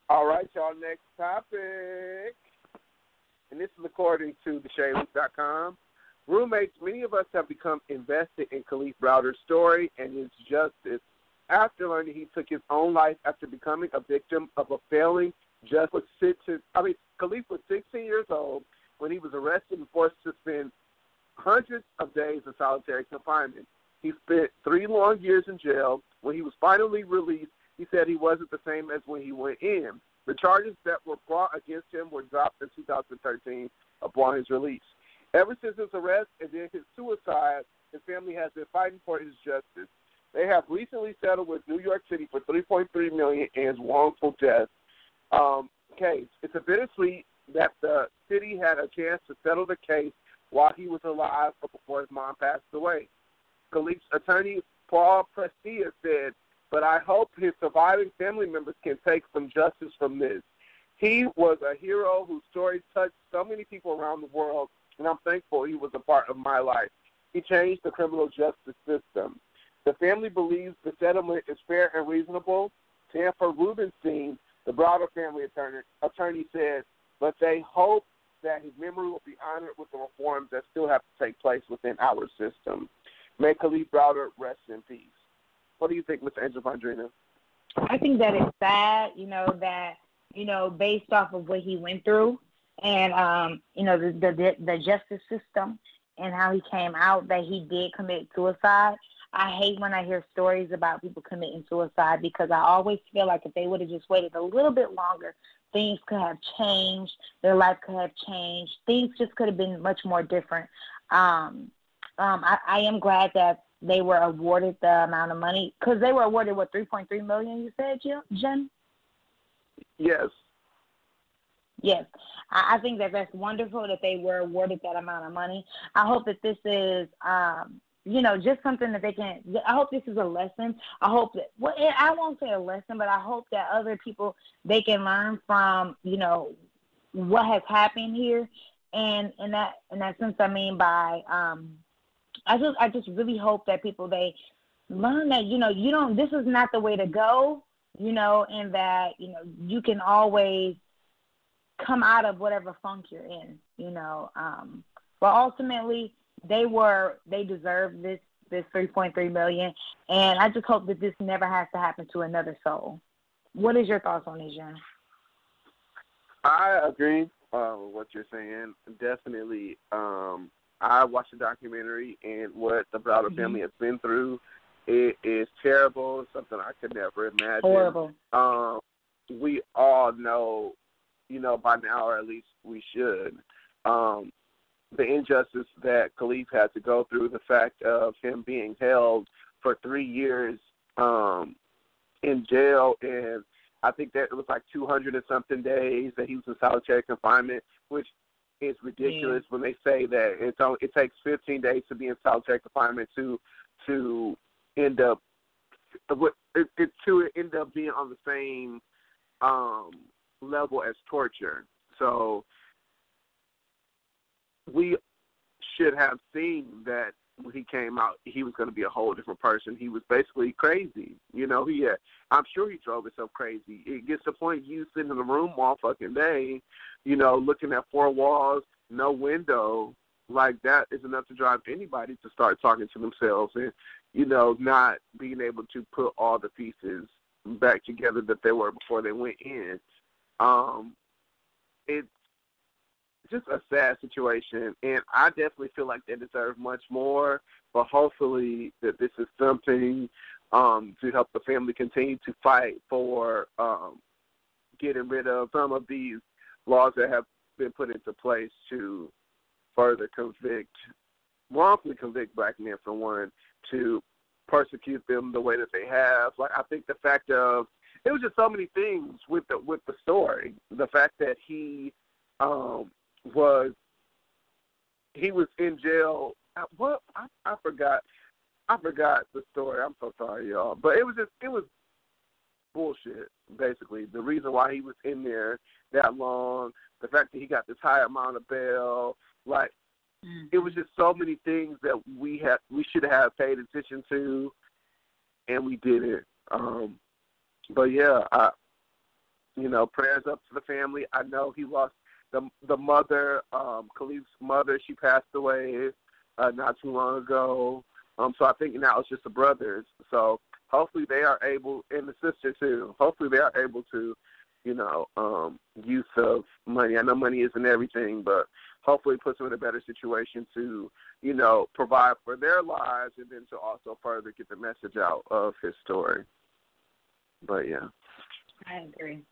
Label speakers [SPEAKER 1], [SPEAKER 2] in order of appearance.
[SPEAKER 1] All right, y'all, next topic. And this is according to theshayloop.com. Roommates, many of us have become invested in Kalief Browder's story and his justice after learning he took his own life after becoming a victim of a failing justice system. Kalief was 16 years old when he was arrested and forced to spend hundreds of days in solitary confinement. He spent 3 long years in jail. When he was finally released, he said he wasn't the same as when he went in. The charges that were brought against him were dropped in 2013 upon his release. Ever since his arrest and then his suicide, his family has been fighting for his justice. They have recently settled with New York City for $3.3 million in his wrongful death case. It's a bittersweet that the city had a chance to settle the case while he was alive or before his mom passed away. Kalief's attorney, Paul Prestia, said, "But I hope his surviving family members can take some justice from this. He was a hero whose story touched so many people around the world, and I'm thankful he was a part of my life. He changed the criminal justice system." The family believes the settlement is fair and reasonable. Tampa Rubenstein, the Browder family attorney, said, but they hope that his memory will be honored with the reforms that still have to take place within our system. May Kalief Browder rest in peace. What do you think, Ms. Angel Vondrina?
[SPEAKER 2] I think that it's sad, based off of what he went through and, the justice system and how he came out, that he did commit suicide. I hate when I hear stories about people committing suicide because I always feel like if they would have just waited a little bit longer, things could have changed. Their life could have changed. Things just could have been much more different. I am glad that they were awarded the amount of money because they were awarded, $3.3 million, you said, Jen?
[SPEAKER 1] Yes.
[SPEAKER 2] Yes. I think that that's wonderful that they were awarded that amount of money. I hope that this is just something that they can, I hope this is a lesson. I hope that, I won't say a lesson, but I hope that other people, they can learn from, what has happened here. And in that sense, I mean by, I just really hope that people, they learn that, this is not the way to go, and that, you can always come out of whatever funk you're in, but ultimately, they deserve this $3.3 million, and I just hope that this never has to happen to another soul. What is your thoughts on this, Jen?
[SPEAKER 1] I agree with what you're saying. Definitely, I watched the documentary, and what the Browder family has been through, it is terrible. Something I could never imagine.
[SPEAKER 2] Horrible.
[SPEAKER 1] We all know, by now, or at least we should. The injustice that Kalief had to go through, the fact of him being held for 3 years in jail, and I think that it was like 200 and something days that he was in solitary confinement, which is ridiculous when they say that it takes 15 days to be in solitary confinement to end up being on the same level as torture. So we should have seen that when he came out, he was going to be a whole different person. He was basically crazy. I'm sure he drove himself crazy. It gets to the point you sitting in the room all fucking day, looking at 4 walls, no window. Like, that is enough to drive anybody to start talking to themselves and, not being able to put all the pieces back together that they were before they went in. It's just a sad situation, and I definitely feel like they deserve much more, but hopefully that this is something to help the family continue to fight for getting rid of some of these laws that have been put into place to further wrongfully convict black men, for one, to persecute them the way that they have. Like, I think the fact of, it was just so many things with the story. The fact that he was in jail. What? I forgot the story. I'm so sorry, y'all. But it was bullshit, basically. The reason why he was in there that long, the fact that he got this high amount of bail, like, it was just so many things that we should have paid attention to, and we didn't. But yeah, prayers up to the family. I know he lost the mother, Kalief's mother. She passed away not too long ago. So I think now it's just the brothers. So hopefully they are able, and the sister too. Hopefully they are able to, use of money. I know money isn't everything, but hopefully it puts them in a better situation to, provide for their lives and then to also further get the message out of his story. But yeah.
[SPEAKER 2] I agree.